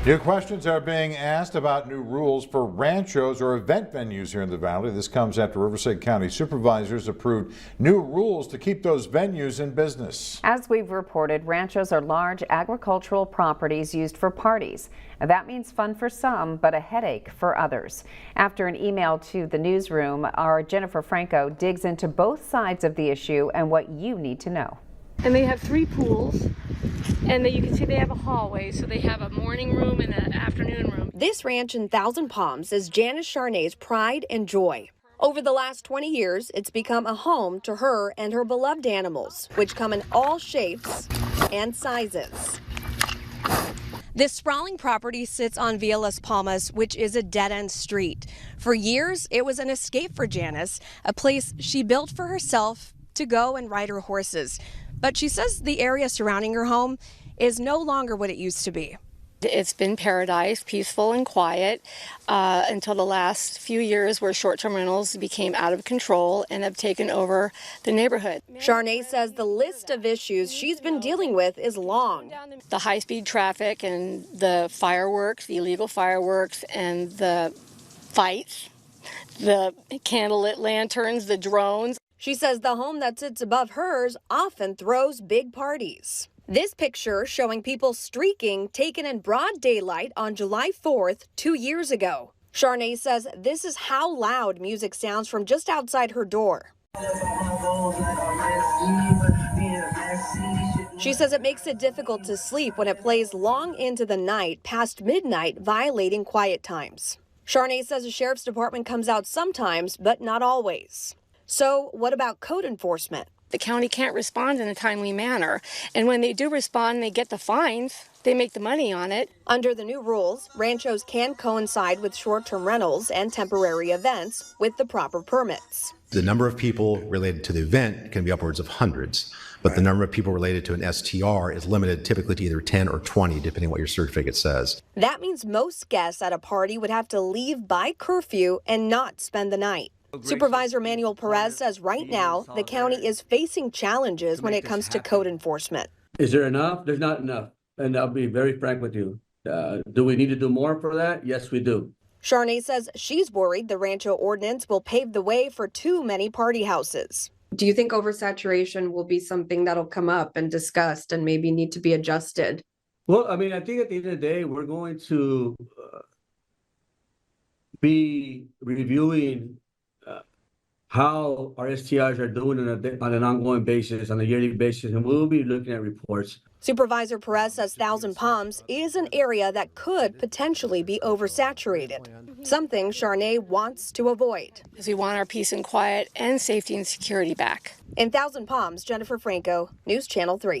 New questions are being asked about new rules for ranchos or event venues here in the valley. This comes after Riverside County supervisors approved new rules to keep those venues in business. As we've reported, ranchos are large agricultural properties used for parties. Now, that means fun for some, but a headache for others. After an email to the newsroom, our Jennifer Franco digs into both sides of the issue and what you need to know. And they have 3 pools, and you can see they have a hallway, so they have a morning room and an afternoon room. This ranch in Thousand Palms is Janice Charnay's pride and joy. Over the last 20 years, it's become a home to her and her beloved animals, which come in all shapes and sizes. This sprawling property sits on Via Las Palmas, which is a dead-end street. For years, it was an escape for Janice, a place she built for herself to go and ride her horses. But she says the area surrounding her home is no longer what it used to be. It's been paradise, peaceful and quiet, until the last few years where short-term rentals became out of control and have taken over the neighborhood. Charnay says the list of issues she's been dealing with is long. The high-speed traffic and the fireworks, the illegal fireworks, and the fights, the candlelit lanterns, the drones. She says the home that sits above hers often throws big parties. This picture showing people streaking taken in broad daylight on July 4th, 2 years ago. Charnay says this is how loud music sounds from just outside her door. She says it makes it difficult to sleep when it plays long into the night, past midnight, violating quiet times. Charnay says the sheriff's department comes out sometimes, but not always. So what about code enforcement? The county can't respond in a timely manner. And when they do respond, they get the fines. They make the money on it. Under the new rules, ranchos can coincide with short-term rentals and temporary events with the proper permits. The number of people related to the event can be upwards of hundreds, but the number of people related to an STR is limited typically to either 10 or 20, depending on what your certificate says. That means most guests at a party would have to leave by curfew and not spend the night. Supervisor Manuel Perez says right now the county is facing challenges when it comes to code enforcement. Is there enough? There's not enough. And I'll be very frank with you. Do we need to do more for that? Yes, we do. Charnay says she's worried the Rancho ordinance will pave the way for too many party houses. Do you think oversaturation will be something that'll come up and discussed and maybe need to be adjusted? Well, I mean, I think at the end of the day, we're going to be reviewing how our STRs are doing on an ongoing basis, on a yearly basis, and we'll be looking at reports. Supervisor Perez says Thousand Palms is an area that could potentially be oversaturated, something Charnay wants to avoid. Because we want our peace and quiet and safety and security back. In Thousand Palms, Jennifer Franco, News Channel 3.